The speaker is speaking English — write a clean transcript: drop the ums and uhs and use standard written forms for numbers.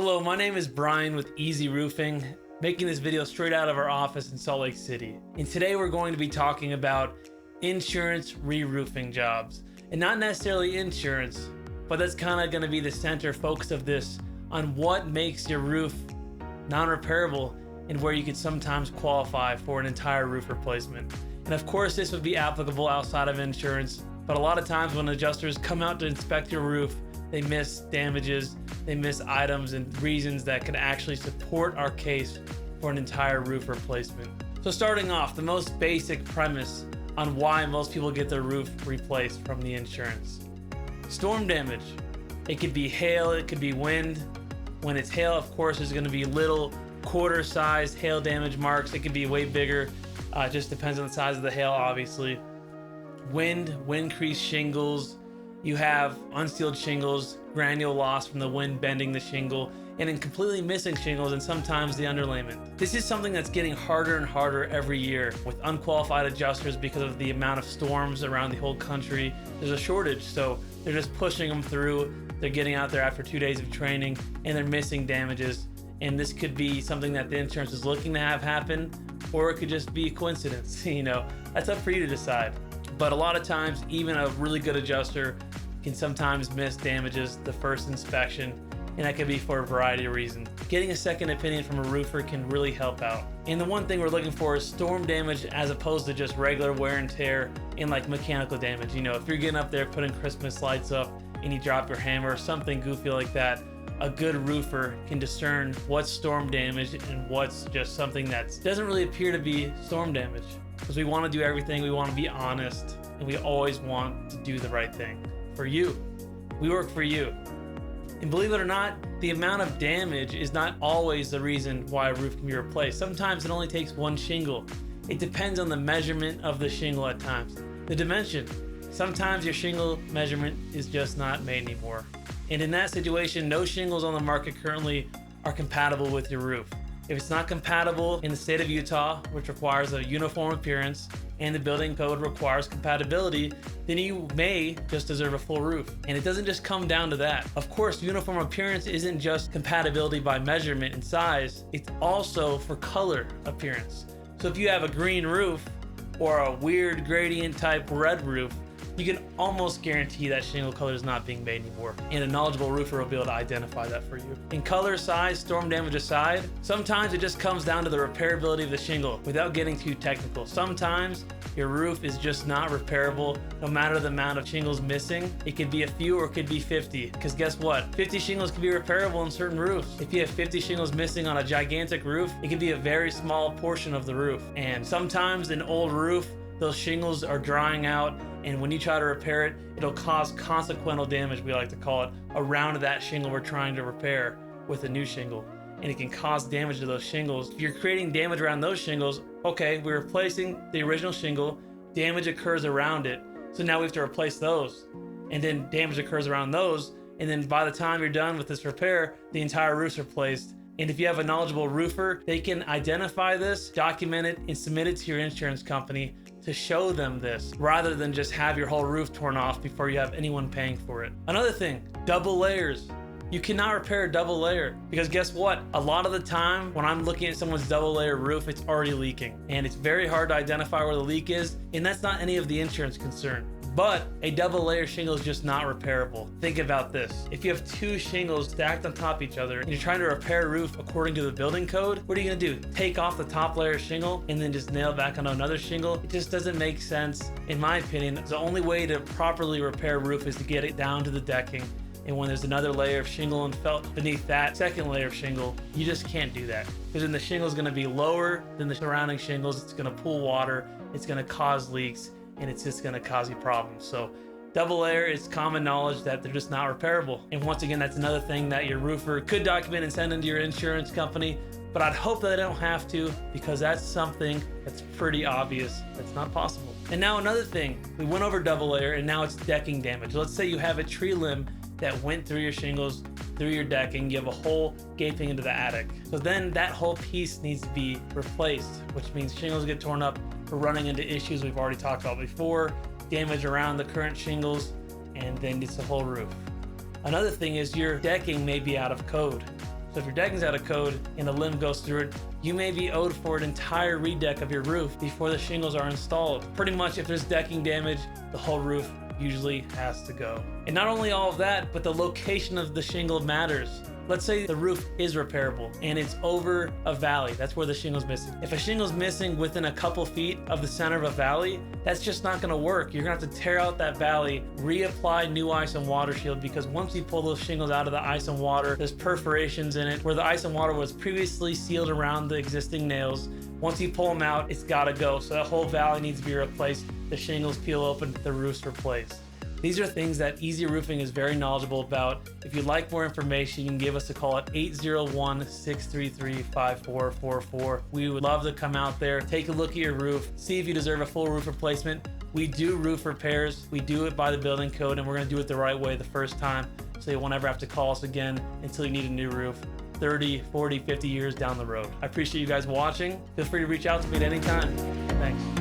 Hello, my name is Brian with Easy Roofing, making this video straight out of our office in Salt Lake City. And today we're going to be talking about insurance re-roofing jobs. And not necessarily insurance, but that's kind of going to be the center focus of this, on what makes your roof non-repairable and where you could sometimes qualify for an entire roof replacement. And of course, this would be applicable outside of insurance, but a lot of times when adjusters come out to inspect your roof, they miss damages, they miss items and reasons that could actually support our case for an entire roof replacement. So starting off, the most basic premise on why most people get their roof replaced from the insurance. Storm damage. It could be hail, it could be wind. When it's hail, of course, there's gonna be little quarter-sized hail damage marks. It could be way bigger, just depends on the size of the hail, obviously. Wind crease shingles. You have unsealed shingles, granule loss from the wind bending the shingle, and then completely missing shingles and sometimes the underlayment. This is something that's getting harder and harder every year with unqualified adjusters because of the amount of storms around the whole country. There's a shortage, so they're just pushing them through. They're getting out there after 2 days of training and they're missing damages. And this could be something that the insurance is looking to have happen, or it could just be a coincidence. That's up for you to decide. But a lot of times, even a really good adjuster can sometimes miss damages the first inspection, and that could be for a variety of reasons. Getting a second opinion from a roofer can really help out. And the one thing we're looking for is storm damage as opposed to just regular wear and tear and like mechanical damage. If you're getting up there putting Christmas lights up and you drop your hammer or something goofy like that, a good roofer can discern what's storm damage and what's just something that doesn't really appear to be storm damage. Because we want to do everything, we want to be honest, and we always want to do the right thing for you. We work for you. And believe it or not, the amount of damage is not always the reason why a roof can be replaced. Sometimes it only takes one shingle. It depends on the measurement of the shingle at times. The dimension. Sometimes your shingle measurement is just not made anymore. And in that situation, no shingles on the market currently are compatible with your roof. If it's not compatible in the state of Utah, which requires a uniform appearance, and the building code requires compatibility, then you may just deserve a full roof. And it doesn't just come down to that. Of course, uniform appearance isn't just compatibility by measurement and size, it's also for color appearance. So if you have a green roof or a weird gradient type red roof, you can almost guarantee that shingle color is not being made anymore. And a knowledgeable roofer will be able to identify that for you. In color, size, storm damage aside, sometimes it just comes down to the repairability of the shingle without getting too technical. Sometimes your roof is just not repairable no matter the amount of shingles missing. It could be a few or it could be 50. Because guess what? 50 shingles can be repairable on certain roofs. If you have 50 shingles missing on a gigantic roof, it could be a very small portion of the roof. And sometimes an old roof, those shingles are drying out, and when you try to repair it, it'll cause consequential damage, we like to call it, around that shingle we're trying to repair with a new shingle. And it can cause damage to those shingles. If you're creating damage around those shingles, okay, we're replacing the original shingle, damage occurs around it, so now we have to replace those. And then damage occurs around those, and then by the time you're done with this repair, the entire roof's replaced. And if you have a knowledgeable roofer, they can identify this, document it, and submit it to your insurance company to show them this, rather than just have your whole roof torn off before you have anyone paying for it. Another thing, double layers. You cannot repair a double layer because guess what? A lot of the time when I'm looking at someone's double layer roof, it's already leaking. And it's very hard to identify where the leak is, and that's not any of the insurance concern. But a double layer shingle is just not repairable. Think about this. If you have two shingles stacked on top of each other and you're trying to repair a roof according to the building code, what are you gonna do? Take off the top layer shingle and then just nail back on another shingle? It just doesn't make sense. In my opinion, the only way to properly repair a roof is to get it down to the decking. And when there's another layer of shingle and felt beneath that second layer of shingle, you just can't do that. Because then the shingle is gonna be lower than the surrounding shingles. It's gonna pool water, it's gonna cause leaks, and it's just gonna cause you problems. So double layer is common knowledge that they're just not repairable. And once again, that's another thing that your roofer could document and send into your insurance company, but I'd hope that they don't have to, because that's something that's pretty obvious that's not possible. And now another thing, we went over double layer and now it's decking damage. Let's say you have a tree limb that went through your shingles, through your decking, you have a hole gaping into the attic. So then that whole piece needs to be replaced, which means shingles get torn up. We're running into issues we've already talked about before, damage around the current shingles, and then it's the whole roof. Another thing is your decking may be out of code. So So if your decking's out of code and a limb goes through it, you may be owed for an entire redeck of your roof before the shingles are installed. Pretty much if there's decking damage, the whole roof usually has to go. And not only all of that, but the location of the shingle matters. Let's say the roof is repairable and it's over a valley. That's where the shingle's missing. If a shingle's missing within a couple feet of the center of a valley, that's just not gonna work. You're gonna have to tear out that valley, reapply new ice and water shield, because once you pull those shingles out of the ice and water, there's perforations in it where the ice and water was previously sealed around the existing nails. Once you pull them out, it's gotta go. So that whole valley needs to be replaced. The shingles peel open, the roof's replaced. These are things that Easy Roofing is very knowledgeable about. If you'd like more information, you can give us a call at 801-633-5444. We would love to come out there, take a look at your roof, see if you deserve a full roof replacement. We do roof repairs. We do it by the building code, and we're gonna do it the right way the first time, so you won't ever have to call us again until you need a new roof 30, 40, 50 years down the road. I appreciate you guys watching. Feel free to reach out to me at any time. Thanks.